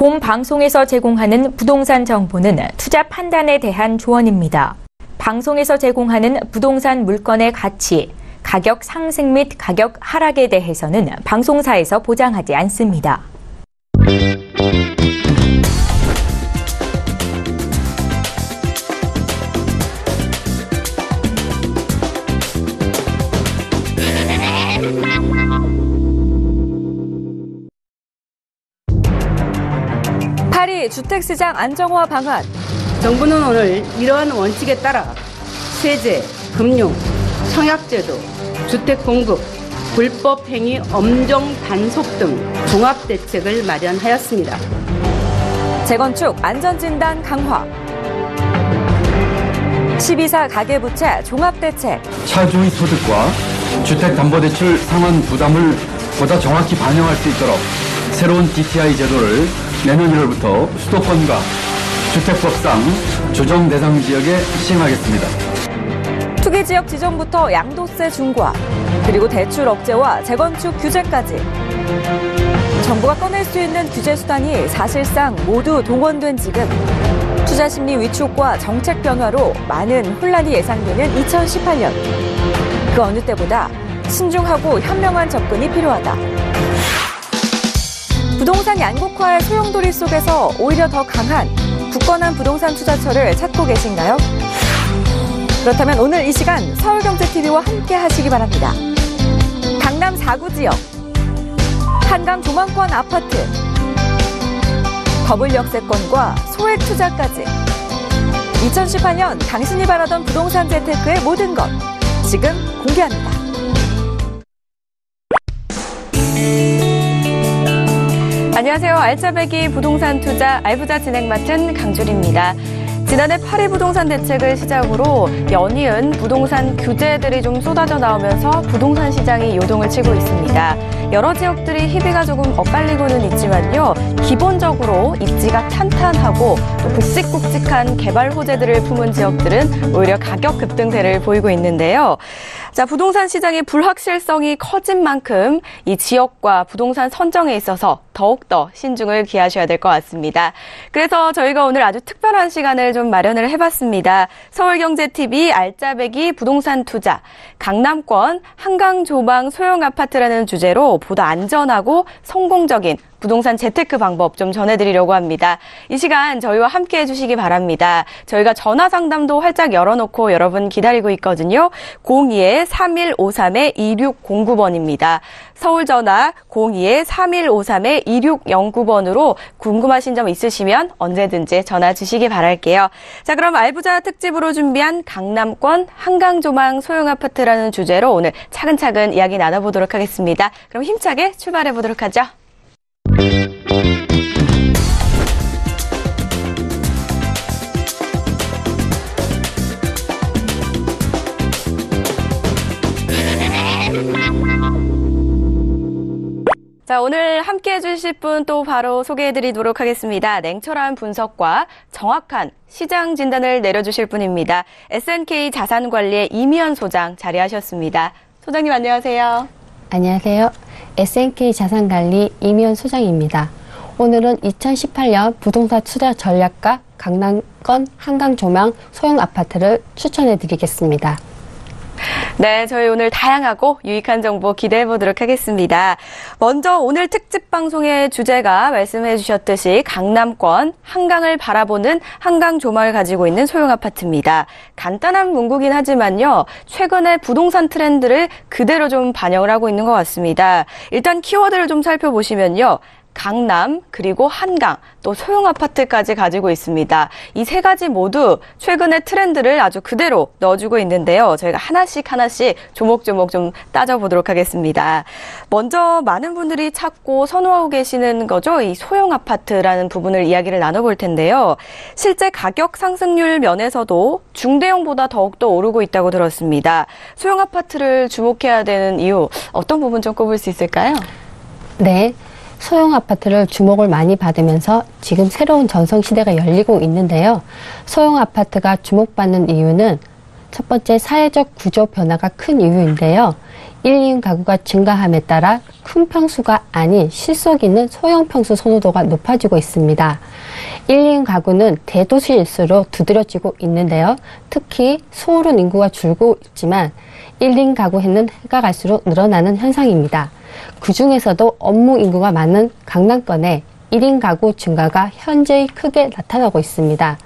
본 방송에서 제공하는 부동산 정보는 투자 판단에 대한 조언입니다. 방송에서 제공하는 부동산 물건의 가치, 가격 상승 및 가격 하락에 대해서는 방송사에서 보장하지 않습니다. 파리 주택시장 안정화 방안. 정부는 오늘 이러한 원칙에 따라 세제, 금융, 청약제도, 주택 공급, 불법 행위 엄정 단속 등 종합대책을 마련하였습니다. 재건축 안전진단 강화. 12사 가계부채 종합대책. 차주의 소득과 주택담보대출 상환 부담을 보다 정확히 반영할 수 있도록 새로운 DTI 제도를 내년 1월부터 수도권과 주택법상 조정 대상 지역에 시행하겠습니다. 투기지역 지정부터 양도세 중과, 그리고 대출 억제와 재건축 규제까지. 정부가 꺼낼 수 있는 규제 수단이 사실상 모두 동원된 지금, 투자심리 위축과 정책 변화로 많은 혼란이 예상되는 2018년. 그 어느 때보다 신중하고 현명한 접근이 필요하다. 부동산 양극화의 소용돌이 속에서 오히려 더 강한 굳건한 부동산 투자처를 찾고 계신가요? 그렇다면 오늘 이 시간 서울경제TV와 함께 하시기 바랍니다. 강남 4구 지역, 한강 조망권 아파트, 더블 역세권과 소액 투자까지 2018년 당신이 바라던 부동산 재테크의 모든 것 지금 공개합니다. 안녕하세요. 알짜배기 부동산 투자 알부자 진행 맡은 강주리입니다. 지난해 파리 부동산 대책을 시작으로 연이은 부동산 규제들이 좀 쏟아져 나오면서 부동산 시장이 요동을 치고 있습니다. 여러 지역들이 희비가 조금 엇갈리고는 있지만요. 기본적으로 입지가 탄탄하고 또 굵직굵직한 개발 호재들을 품은 지역들은 오히려 가격 급등세를 보이고 있는데요. 자, 부동산 시장의 불확실성이 커진 만큼 이 지역과 부동산 선정에 있어서 더욱더 신중을 기하셔야 될 것 같습니다. 그래서 저희가 오늘 아주 특별한 시간을 좀 마련을 해봤습니다. 서울경제TV 알짜배기 부동산 투자, 강남권 한강조망 소형 아파트라는 주제로 보다 안전하고 성공적인 부동산 재테크 방법 좀 전해드리려고 합니다. 이 시간 저희와 함께 해주시기 바랍니다. 저희가 전화 상담도 활짝 열어놓고 여러분 기다리고 있거든요. 02-3153-2609번입니다. 서울 전화 02-3153-2609번으로 궁금하신 점 있으시면 언제든지 전화 주시기 바랄게요. 자, 그럼 알부자 특집으로 준비한 강남권 한강조망 소형 아파트라는 주제로 오늘 차근차근 이야기 나눠보도록 하겠습니다. 그럼 힘차게 출발해보도록 하죠. 자, 오늘 함께 해주실 분 또 바로 소개해드리도록 하겠습니다. 냉철한 분석과 정확한 시장 진단을 내려주실 분입니다. SNK 자산관리의 이미연 소장 자리하셨습니다. 소장님 안녕하세요. 안녕하세요. SNK 자산관리 이미연 소장입니다. 오늘은 2018년 부동산 투자 전략과 강남권 한강조망 소형 아파트를 추천해 드리겠습니다. 네, 저희 오늘 다양하고 유익한 정보 기대해 보도록 하겠습니다. 먼저 오늘 특집 방송의 주제가 말씀해 주셨듯이 강남권 한강을 바라보는 한강 조망을 가지고 있는 소형 아파트입니다. 간단한 문구긴 하지만요. 최근의 부동산 트렌드를 그대로 좀 반영을 하고 있는 것 같습니다. 일단 키워드를 좀 살펴보시면요. 강남, 그리고 한강, 또 소형 아파트까지 가지고 있습니다. 이 세 가지 모두 최근의 트렌드를 아주 그대로 넣어주고 있는데요. 저희가 하나씩 조목조목 좀 따져보도록 하겠습니다. 먼저 많은 분들이 찾고 선호하고 계시는 거죠. 이 소형 아파트라는 부분을 이야기를 나눠볼 텐데요. 실제 가격 상승률 면에서도 중대형보다 더욱더 오르고 있다고 들었습니다. 소형 아파트를 주목해야 되는 이유, 어떤 부분 좀 꼽을 수 있을까요? 네. 소형 아파트를 주목을 많이 받으면서 지금 새로운 전성시대가 열리고 있는데요. 소형 아파트가 주목받는 이유는 첫 번째 사회적 구조 변화가 큰 이유인데요. 1, 2인 가구가 증가함에 따라 큰 평수가 아닌 실속 있는 소형 평수 선호도가 높아지고 있습니다. 1, 2인 가구는 대도시일수록 두드러지고 있는데요. 특히 서울은 인구가 줄고 있지만 1, 2인 가구에는 해가 갈수록 늘어나는 현상입니다. 그 중에서도 업무 인구가 많은 강남권에 1인 가구 증가가 현저히 크게 나타나고 있습니다.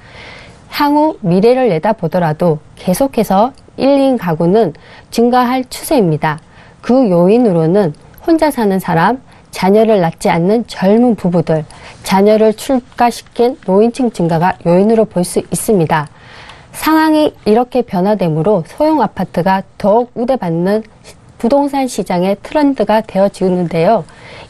향후 미래를 내다보더라도 계속해서 1, 2인 가구는 증가할 추세입니다. 그 요인으로는 혼자 사는 사람, 자녀를 낳지 않는 젊은 부부들, 자녀를 출가시킨 노인층 증가가 요인으로 볼 수 있습니다. 상황이 이렇게 변화되므로 소형 아파트가 더욱 우대받는 부동산 시장의 트렌드가 되어지는데요.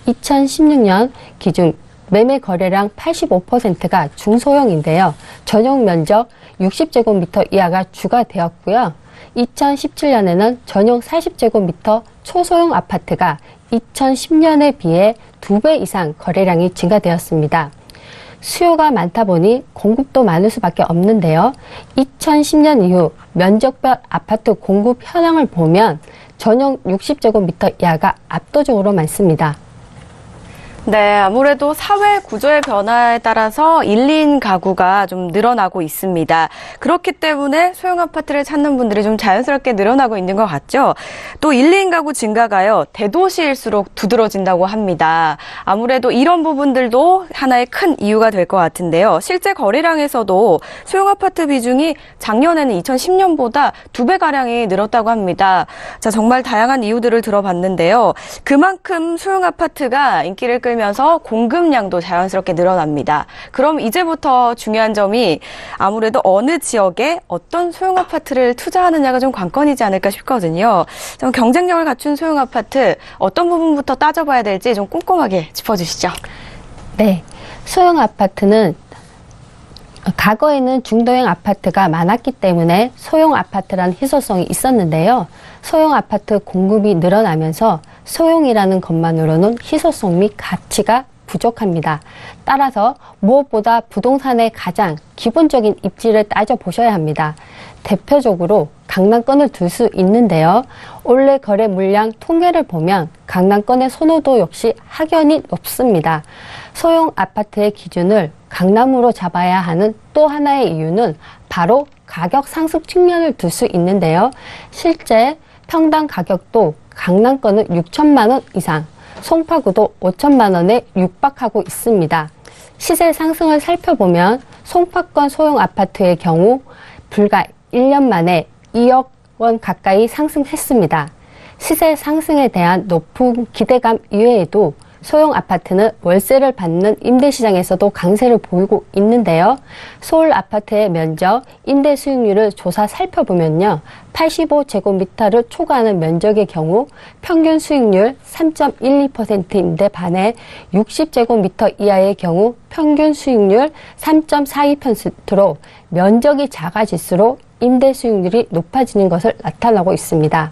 2016년 기준 매매 거래량 85%가 중소형인데요. 전용 면적 60제곱미터 이하가 주가 되었고요. 2017년에는 전용 40제곱미터 초소형 아파트가 2010년에 비해 2배 이상 거래량이 증가되었습니다. 수요가 많다 보니 공급도 많을 수밖에 없는데요. 2010년 이후 면적별 아파트 공급 현황을 보면 전용 60제곱미터 이하가 압도적으로 많습니다. 네, 아무래도 사회 구조의 변화에 따라서 1, 2인 가구가 좀 늘어나고 있습니다. 그렇기 때문에 소형 아파트를 찾는 분들이 좀 자연스럽게 늘어나고 있는 것 같죠? 또 1, 2인 가구 증가가요, 대도시일수록 두드러진다고 합니다. 아무래도 이런 부분들도 하나의 큰 이유가 될 것 같은데요. 실제 거래량에서도 소형 아파트 비중이 작년에는 2010년보다 2배가량이 늘었다고 합니다. 자, 정말 다양한 이유들을 들어봤는데요. 그만큼 소형 아파트가 인기를 끌면서 공급량도 자연스럽게 늘어납니다. 그럼 이제부터 중요한 점이 아무래도 어느 지역에 어떤 소형 아파트를 투자하느냐가 좀 관건이지 않을까 싶거든요. 좀 경쟁력을 갖춘 소형 아파트 어떤 부분부터 따져봐야 될지 좀 꼼꼼하게 짚어주시죠. 네, 소형 아파트는 과거에는 중도형 아파트가 많았기 때문에 소형 아파트라는 희소성이 있었는데요. 소형 아파트 공급이 늘어나면서 소형이라는 것만으로는 희소성 및 가치가 부족합니다. 따라서 무엇보다 부동산의 가장 기본적인 입지를 따져보셔야 합니다. 대표적으로 강남권을 들 수 있는데요. 올해 거래 물량 통계를 보면 강남권의 선호도 역시 확연히 높습니다. 소형 아파트의 기준을 강남으로 잡아야 하는 또 하나의 이유는 바로 가격 상승 측면을 들 수 있는데요. 실제 평당 가격도 강남권은 6천만 원 이상, 송파구도 5천만 원에 육박하고 있습니다. 시세 상승을 살펴보면 송파권 소형 아파트의 경우 불과 1년 만에 2억 원 가까이 상승했습니다. 시세 상승에 대한 높은 기대감 이외에도 소형 아파트는 월세를 받는 임대시장에서도 강세를 보이고 있는데요. 서울 아파트의 면적, 임대 수익률을 조사 살펴보면요. 85제곱미터를 초과하는 면적의 경우 평균 수익률 3.12%인데 반해 60제곱미터 이하의 경우 평균 수익률 3.42%로 면적이 작아질수록 임대 수익률이 높아지는 것을 나타나고 있습니다.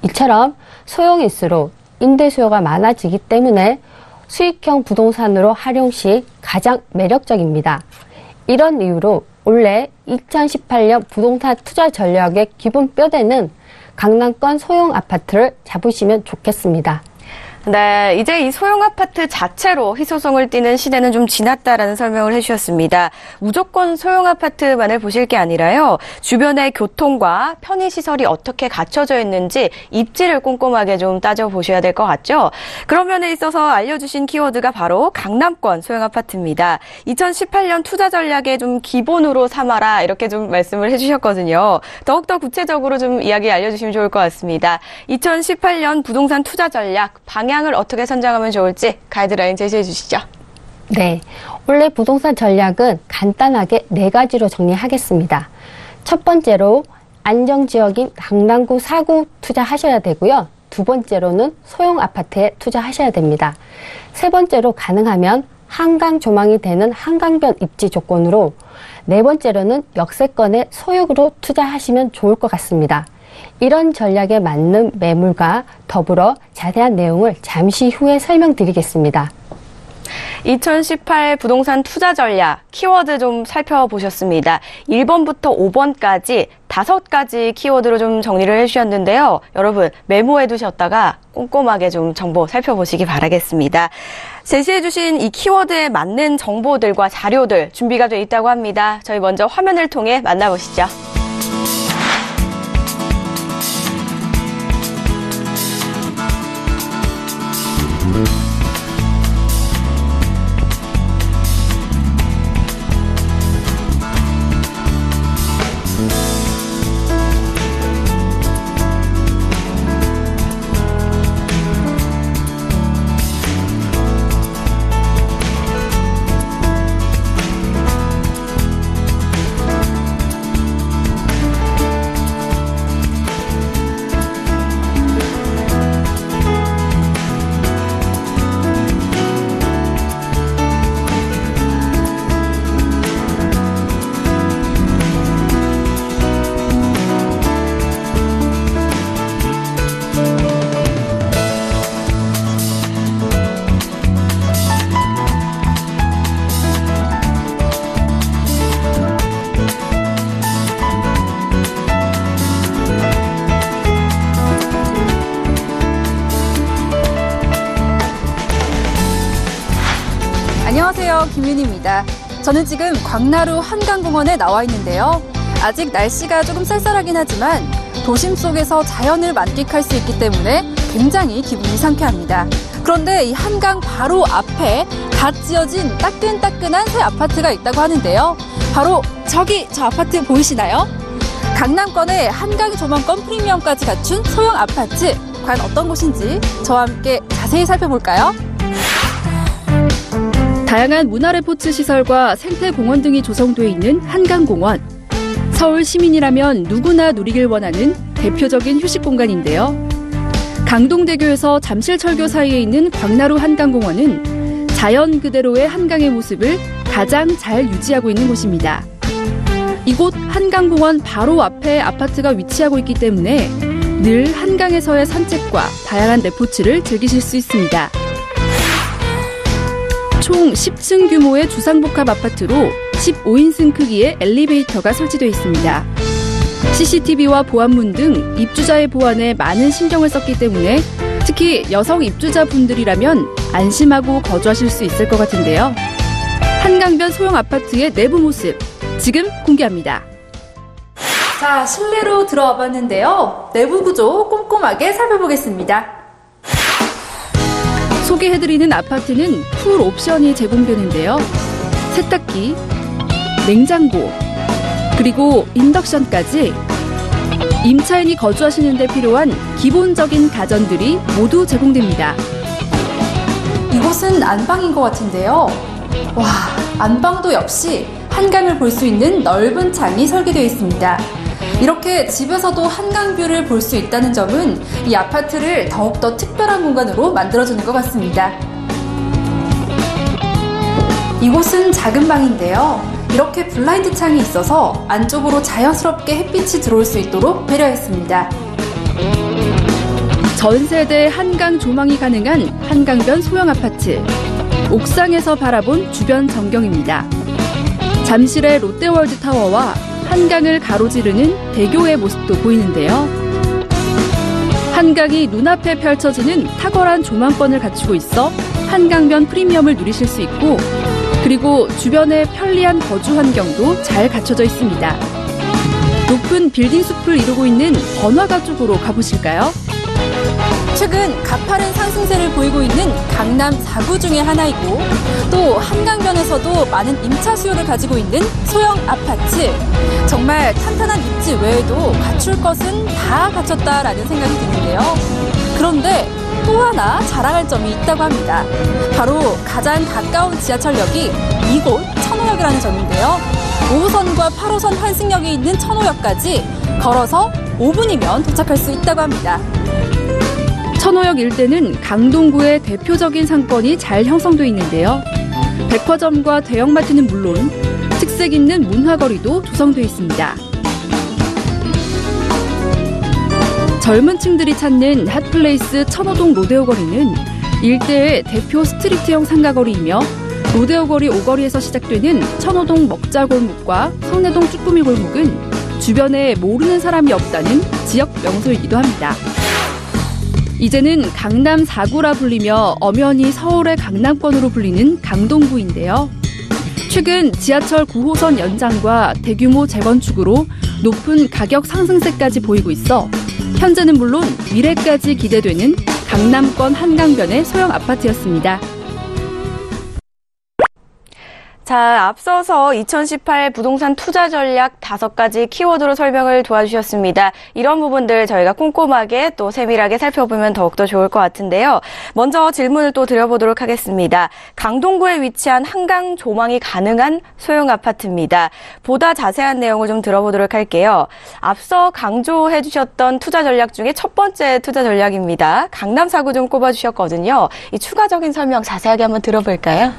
이처럼 소형일수록 임대 수요가 많아지기 때문에 수익형 부동산으로 활용 시 가장 매력적입니다. 이런 이유로 올해 2018년 부동산 투자 전략의 기본 뼈대는 강남권 소형 아파트를 잡으시면 좋겠습니다. 네, 이제 이 소형 아파트 자체로 희소성을 띠는 시대는 좀 지났다라는 설명을 해주셨습니다. 무조건 소형 아파트만을 보실 게 아니라요. 주변의 교통과 편의시설이 어떻게 갖춰져 있는지 입지를 꼼꼼하게 좀 따져보셔야 될 것 같죠? 그런 면에 있어서 알려주신 키워드가 바로 강남권 소형 아파트입니다. 2018년 투자 전략의 좀 기본으로 삼아라 이렇게 좀 말씀을 해주셨거든요. 더욱더 구체적으로 좀 이야기 알려주시면 좋을 것 같습니다. 2018년 부동산 투자 전략 방향을 어떻게 선정하면 좋을지 가이드라인 제시해 주시죠. 네, 올해 부동산 전략은 간단하게 4가지로 정리하겠습니다. 첫 번째로 안정지역인 강남구 4구 투자하셔야 되고요. 두 번째로는 소형 아파트에 투자하셔야 됩니다. 세 번째로 가능하면 한강 조망이 되는 한강변 입지 조건으로, 네 번째로는 역세권의 소유로 투자하시면 좋을 것 같습니다. 이런 전략에 맞는 매물과 더불어 자세한 내용을 잠시 후에 설명드리겠습니다. 2018 부동산 투자 전략 키워드 좀 살펴보셨습니다. 1번부터 5번까지 5가지 키워드로 좀 정리를 해주셨는데요. 여러분 메모해두셨다가 꼼꼼하게 좀 정보 살펴보시기 바라겠습니다. 제시해주신 이 키워드에 맞는 정보들과 자료들 준비가 돼 있다고 합니다. 저희 먼저 화면을 통해 만나보시죠. 안녕하세요, 김윤희입니다. 저는 지금 광나루 한강공원에 나와 있는데요. 아직 날씨가 조금 쌀쌀하긴 하지만 도심 속에서 자연을 만끽할 수 있기 때문에 굉장히 기분이 상쾌합니다. 그런데 이 한강 바로 앞에 갓 지어진 따끈따끈한 새 아파트가 있다고 하는데요. 바로 저기 저 아파트 보이시나요? 강남권의 한강 조망권 프리미엄까지 갖춘 소형 아파트. 과연 어떤 곳인지 저와 함께 자세히 살펴볼까요? 다양한 문화레포츠 시설과 생태공원 등이 조성되어 있는 한강공원. 서울 시민이라면 누구나 누리길 원하는 대표적인 휴식 공간인데요. 강동대교에서 잠실철교 사이에 있는 광나루 한강공원은 자연 그대로의 한강의 모습을 가장 잘 유지하고 있는 곳입니다. 이곳 한강공원 바로 앞에 아파트가 위치하고 있기 때문에 늘 한강에서의 산책과 다양한 레포츠를 즐기실 수 있습니다. 총 10층 규모의 주상복합 아파트로 15인승 크기의 엘리베이터가 설치되어 있습니다. CCTV와 보안문 등 입주자의 보안에 많은 신경을 썼기 때문에 특히 여성 입주자분들이라면 안심하고 거주하실 수 있을 것 같은데요. 한강변 소형 아파트의 내부 모습 지금 공개합니다. 자, 실내로 들어와 봤는데요. 내부 구조 꼼꼼하게 살펴보겠습니다. 소개해드리는 아파트는 풀 옵션이 제공되는데요. 세탁기, 냉장고, 그리고 인덕션까지 임차인이 거주하시는 데 필요한 기본적인 가전들이 모두 제공됩니다. 이곳은 안방인 것 같은데요. 와, 안방도 역시 한강을 볼 수 있는 넓은 창이 설계되어 있습니다. 이렇게 집에서도 한강뷰를 볼 수 있다는 점은 이 아파트를 더욱더 특별한 공간으로 만들어주는 것 같습니다. 이곳은 작은 방인데요. 이렇게 블라인드 창이 있어서 안쪽으로 자연스럽게 햇빛이 들어올 수 있도록 배려했습니다. 전 세대 한강 조망이 가능한 한강변 소형 아파트. 옥상에서 바라본 주변 전경입니다. 잠실의 롯데월드 타워와 한강을 가로지르는 대교의 모습도 보이는데요. 한강이 눈앞에 펼쳐지는 탁월한 조망권을 갖추고 있어 한강변 프리미엄을 누리실 수 있고, 그리고 주변의 편리한 거주 환경도 잘 갖춰져 있습니다. 높은 빌딩 숲을 이루고 있는 번화가 쪽으로 가보실까요? 최근 가파른 상승세를 보이고 있는 강남 4구 중에 하나이고, 또 한강변에서도 많은 임차 수요를 가지고 있는 소형 아파트. 정말 탄탄한 입지 외에도 갖출 것은 다 갖췄다라는 생각이 드는데요. 그런데 또 하나 자랑할 점이 있다고 합니다. 바로 가장 가까운 지하철역이 이곳 천호역이라는 점인데요. 5호선과 8호선 환승역이 있는 천호역까지 걸어서 5분이면 도착할 수 있다고 합니다. 천호역 일대는 강동구의 대표적인 상권이 잘 형성돼 있는데요. 백화점과 대형마트는 물론 특색 있는 문화거리도 조성돼 있습니다. 젊은 층들이 찾는 핫플레이스 천호동 로데오 거리는 일대의 대표 스트리트형 상가거리이며 로데오 거리 5거리에서 시작되는 천호동 먹자골목과 성내동 쭈꾸미 골목은 주변에 모르는 사람이 없다는 지역 명소이기도 합니다. 이제는 강남 4구라 불리며 엄연히 서울의 강남권으로 불리는 강동구인데요. 최근 지하철 9호선 연장과 대규모 재건축으로 높은 가격 상승세까지 보이고 있어 현재는 물론 미래까지 기대되는 강남권 한강변의 소형 아파트였습니다. 자, 앞서서 2018 부동산 투자 전략 5가지 키워드로 설명을 도와주셨습니다. 이런 부분들 저희가 꼼꼼하게 또 세밀하게 살펴보면 더욱더 좋을 것 같은데요. 먼저 질문을 또 드려보도록 하겠습니다. 강동구에 위치한 한강 조망이 가능한 소형 아파트입니다. 보다 자세한 내용을 좀 들어보도록 할게요. 앞서 강조해 주셨던 투자 전략 중에 첫 번째 투자 전략입니다. 강남 4구 좀 꼽아주셨거든요. 이 추가적인 설명 자세하게 한번 들어볼까요?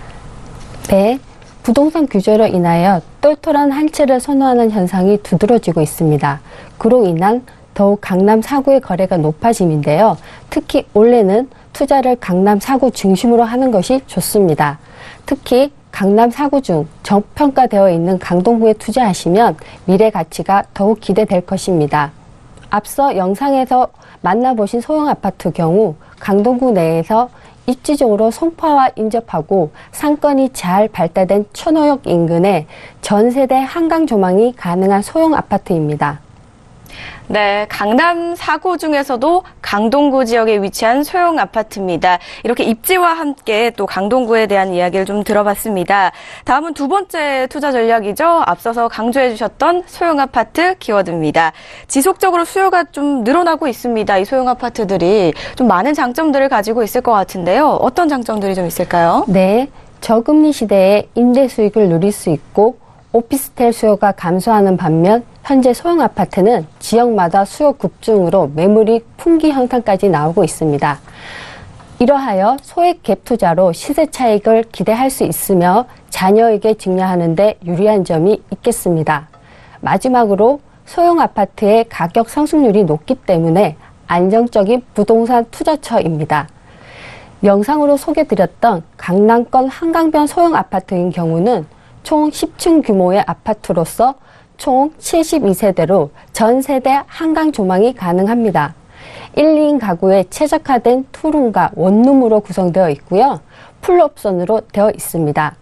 네. 부동산 규제로 인하여 똘똘한 한 채를 선호하는 현상이 두드러지고 있습니다. 그로 인한 더욱 강남 4구의 거래가 높아짐인데요. 특히 올해는 투자를 강남 4구 중심으로 하는 것이 좋습니다. 특히 강남 4구 중 저평가되어 있는 강동구에 투자하시면 미래 가치가 더욱 기대될 것입니다. 앞서 영상에서 만나보신 소형 아파트 경우 강동구 내에서 입지적으로 송파와 인접하고 상권이 잘 발달된 천호역 인근에 전세대 한강 조망이 가능한 소형 아파트입니다. 네, 강남 4구 중에서도 강동구 지역에 위치한 소형 아파트입니다. 이렇게 입지와 함께 또 강동구에 대한 이야기를 좀 들어봤습니다. 다음은 두 번째 투자 전략이죠. 앞서서 강조해 주셨던 소형 아파트 키워드입니다. 지속적으로 수요가 좀 늘어나고 있습니다. 이 소형 아파트들이 좀 많은 장점들을 가지고 있을 것 같은데요. 어떤 장점들이 좀 있을까요? 네, 저금리 시대에 임대 수익을 누릴 수 있고 오피스텔 수요가 감소하는 반면 현재 소형 아파트는 지역마다 수요 급증으로 매물이 풍기 현상까지 나오고 있습니다. 이러하여 소액 갭 투자로 시세 차익을 기대할 수 있으며 자녀에게 증여하는 데 유리한 점이 있겠습니다. 마지막으로 소형 아파트의 가격 상승률이 높기 때문에 안정적인 부동산 투자처입니다. 영상으로 소개드렸던 강남권 한강변 소형 아파트인 경우는 총 10층 규모의 아파트로서 총 72세대로 전 세대 한강 조망이 가능합니다. 1, 2인 가구에 최적화된 투룸과 원룸으로 구성되어 있고요. 풀옵션으로 되어 있습니다.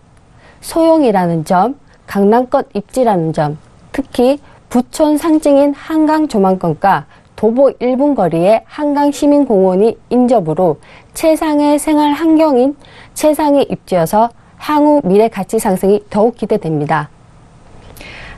소형이라는 점, 강남권 입지라는 점, 특히 부촌 상징인 한강 조망권과 도보 1분 거리의 한강시민공원이 인접으로 최상의 생활 환경인 최상의 입지여서 향후 미래 가치 상승이 더욱 기대됩니다.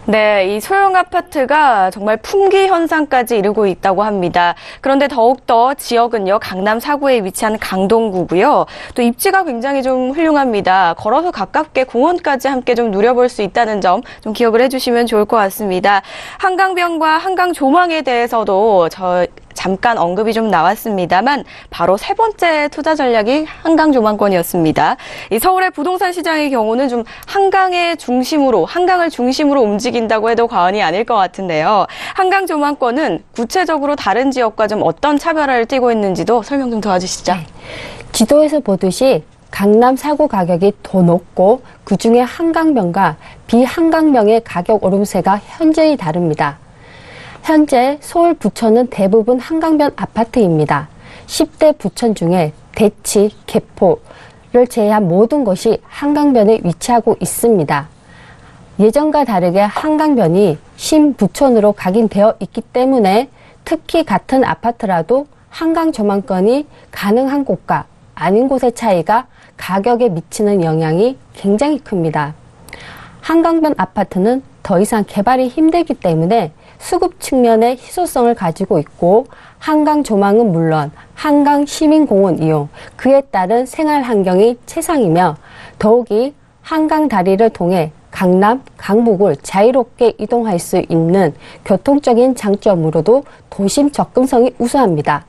네, 이 소형 아파트가 정말 품귀 현상까지 이루고 있다고 합니다. 그런데 더욱더 지역은요, 강남 4구에 위치한 강동구고요. 또 입지가 굉장히 좀 훌륭합니다. 걸어서 가깝게 공원까지 함께 좀 누려볼 수 있다는 점 좀 기억을 해주시면 좋을 것 같습니다. 한강변과 한강 조망에 대해서도 잠깐 언급이 좀 나왔습니다만 바로 세 번째 투자 전략이 한강 조망권이었습니다. 이 서울의 부동산 시장의 경우는 좀 한강을 중심으로 움직인다고 해도 과언이 아닐 것 같은데요. 한강 조망권은 구체적으로 다른 지역과 좀 어떤 차별화를 띠고 있는지도 설명 좀 도와주시죠. 네. 지도에서 보듯이 강남 4구 가격이 더 높고 그중에 한강변과 비한강변의 가격 오름세가 현저히 다릅니다. 현재 서울 부천은 대부분 한강변 아파트입니다. 10대 부천 중에 대치, 개포를 제외한 모든 것이 한강변에 위치하고 있습니다. 예전과 다르게 한강변이 신부천으로 각인되어 있기 때문에 특히 같은 아파트라도 한강 조망권이 가능한 곳과 아닌 곳의 차이가 가격에 미치는 영향이 굉장히 큽니다. 한강변 아파트는 더 이상 개발이 힘들기 때문에 수급 측면의 희소성을 가지고 있고 한강 조망은 물론 한강 시민공원 이용, 그에 따른 생활 환경이 최상이며 더욱이 한강 다리를 통해 강남, 강북을 자유롭게 이동할 수 있는 교통적인 장점으로도 도심 접근성이 우수합니다.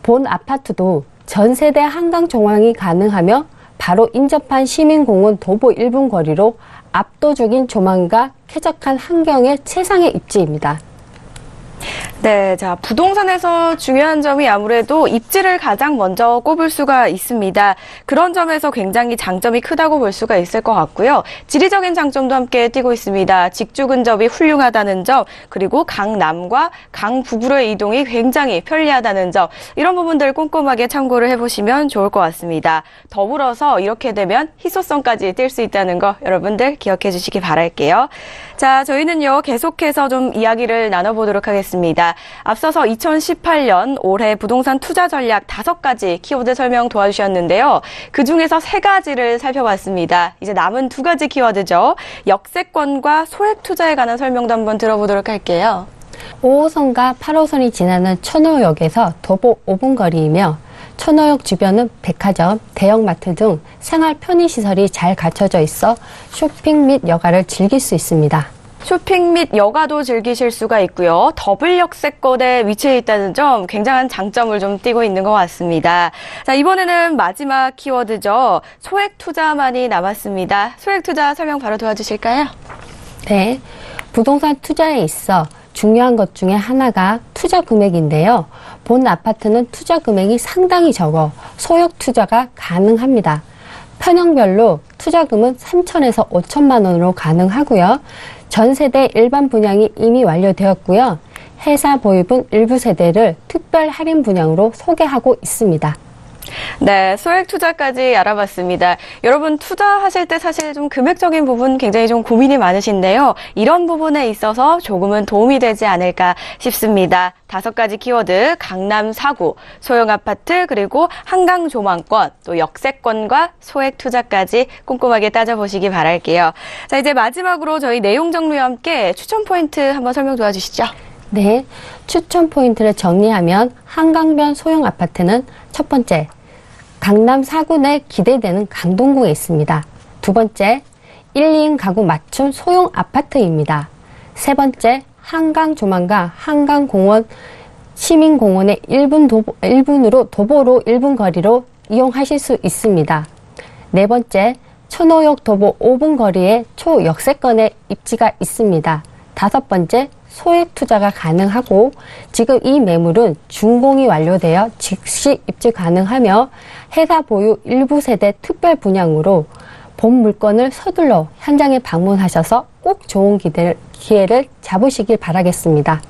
본 아파트도 전세대 한강 조망이 가능하며 바로 인접한 시민공원 도보 1분 거리로 압도적인 조망과 쾌적한 환경의 최상의 입지입니다. 네, 자, 부동산에서 중요한 점이 아무래도 입지를 가장 먼저 꼽을 수가 있습니다. 그런 점에서 굉장히 장점이 크다고 볼 수가 있을 것 같고요. 지리적인 장점도 함께 띄고 있습니다. 직주 근접이 훌륭하다는 점, 그리고 강남과 강북으로의 이동이 굉장히 편리하다는 점, 이런 부분들 꼼꼼하게 참고를 해보시면 좋을 것 같습니다. 더불어서 이렇게 되면 희소성까지 뛸 수 있다는 거 여러분들 기억해 주시기 바랄게요. 자, 저희는요, 계속해서 좀 이야기를 나눠보도록 하겠습니다. 앞서서 2018년 올해 부동산 투자 전략 5가지 키워드 설명 도와주셨는데요. 그중에서 3가지를 살펴봤습니다. 이제 남은 2가지 키워드죠. 역세권과 소액 투자에 관한 설명도 한번 들어보도록 할게요. 5호선과 8호선이 지나는 천호역에서 도보 5분 거리이며 천호역 주변은 백화점, 대형마트 등 생활 편의시설이 잘 갖춰져 있어 쇼핑 및 여가를 즐길 수 있습니다. 쇼핑 및 여가도 즐기실 수가 있고요. 더블 역세권에 위치해 있다는 점 굉장한 장점을 좀 띄고 있는 것 같습니다. 자, 이번에는 마지막 키워드죠. 소액 투자만이 남았습니다. 소액 투자 설명 바로 도와주실까요? 네, 부동산 투자에 있어 중요한 것 중에 하나가 투자 금액인데요. 본 아파트는 투자 금액이 상당히 적어 소액 투자가 가능합니다. 편형별로 투자금은 3천에서 5천만 원으로 가능하고요. 전세대 일반 분양이 이미 완료되었고요. 회사 보유분 일부 세대를 특별 할인 분양으로 소개하고 있습니다. 네, 소액 투자까지 알아봤습니다. 여러분 투자하실 때 사실 좀 금액적인 부분 굉장히 좀 고민이 많으신데요. 이런 부분에 있어서 조금은 도움이 되지 않을까 싶습니다. 5가지 키워드, 강남 4구, 소형 아파트, 그리고 한강 조망권, 또 역세권과 소액 투자까지 꼼꼼하게 따져보시기 바랄게요. 자, 이제 마지막으로 저희 내용 정리와 함께 추천 포인트 한번 설명 도와주시죠. 네, 추천 포인트를 정리하면 한강변 소형 아파트는 첫 번째, 강남 4구 내 기대되는 강동구에 있습니다. 두 번째, 1, 2인 가구 맞춤 소형 아파트입니다. 세 번째, 한강 조망과 한강공원, 시민공원의 1분으로 도보로 1분 거리로 이용하실 수 있습니다. 네 번째, 천호역 도보 5분 거리에 초역세권에 입지가 있습니다. 5번째, 소액 투자가 가능하고 지금 이 매물은 준공이 완료되어 즉시 입주 가능하며 회사 보유 일부 세대 특별 분양으로 본 물건을 서둘러 현장에 방문하셔서 꼭 좋은 기회를 잡으시길 바라겠습니다.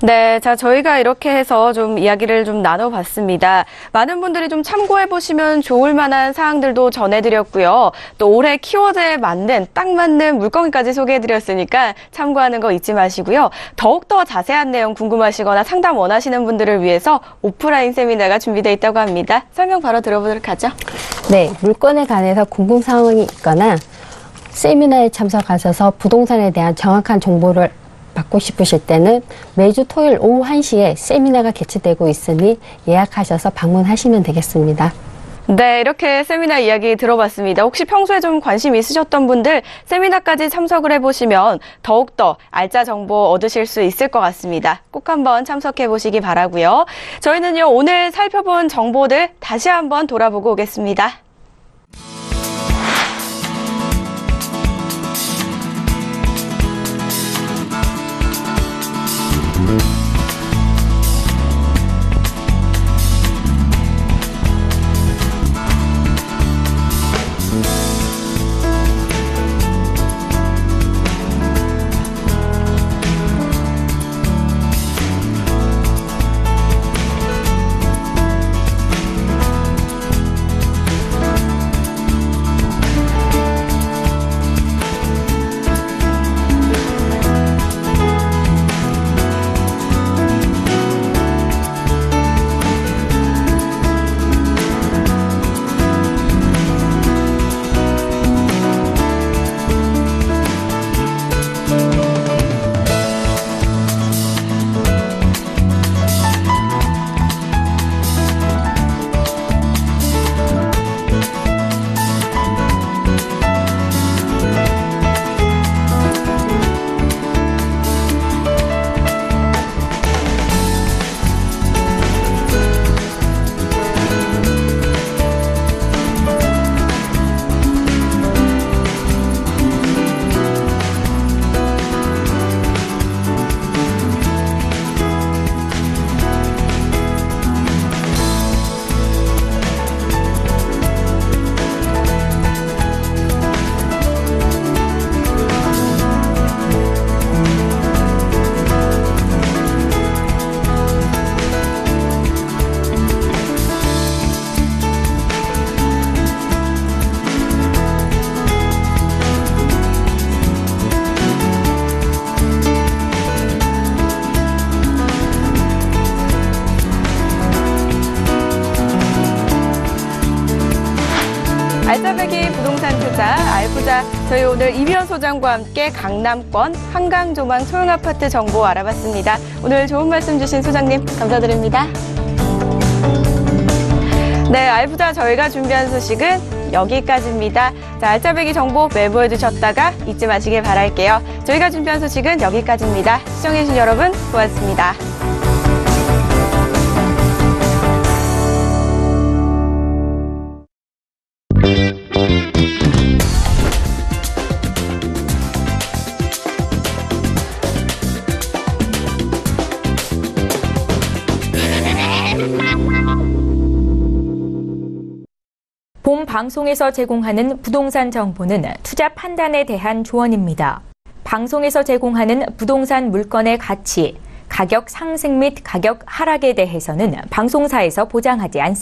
네, 자, 저희가 이렇게 해서 좀 이야기를 좀 나눠봤습니다. 많은 분들이 좀 참고해보시면 좋을 만한 사항들도 전해드렸고요. 또 올해 키워드에 맞는, 딱 맞는 물건까지 소개해드렸으니까 참고하는 거 잊지 마시고요. 더욱더 자세한 내용 궁금하시거나 상담 원하시는 분들을 위해서 오프라인 세미나가 준비되어 있다고 합니다. 설명 바로 들어보도록 하죠. 네, 물건에 관해서 궁금사항이 있거나 세미나에 참석하셔서 부동산에 대한 정확한 정보를 받고 싶으실 때는 매주 토요일 오후 1시에 세미나가 개최되고 있으니 예약하셔서 방문하시면 되겠습니다. 네, 이렇게 세미나 이야기 들어봤습니다. 혹시 평소에 좀 관심 있으셨던 분들 세미나까지 참석을 해보시면 더욱더 알짜 정보 얻으실 수 있을 것 같습니다. 꼭 한번 참석해보시기 바라고요. 저희는요, 오늘 살펴본 정보들 다시 한번 돌아보고 오겠습니다. 저희 오늘 이비연 소장과 함께 강남권 한강조망 소형아파트 정보 알아봤습니다. 오늘 좋은 말씀 주신 소장님 감사드립니다. 네, 알부자 저희가 준비한 소식은 여기까지입니다. 자, 알짜배기 정보 메모해 두셨다가 잊지 마시길 바랄게요. 저희가 준비한 소식은 여기까지입니다. 시청해주신 여러분 고맙습니다. 본 방송에서 제공하는 부동산 정보는 투자 판단에 대한 조언입니다. 방송에서 제공하는 부동산 물건의 가치, 가격 상승 및 가격 하락에 대해서는 방송사에서 보장하지 않습니다.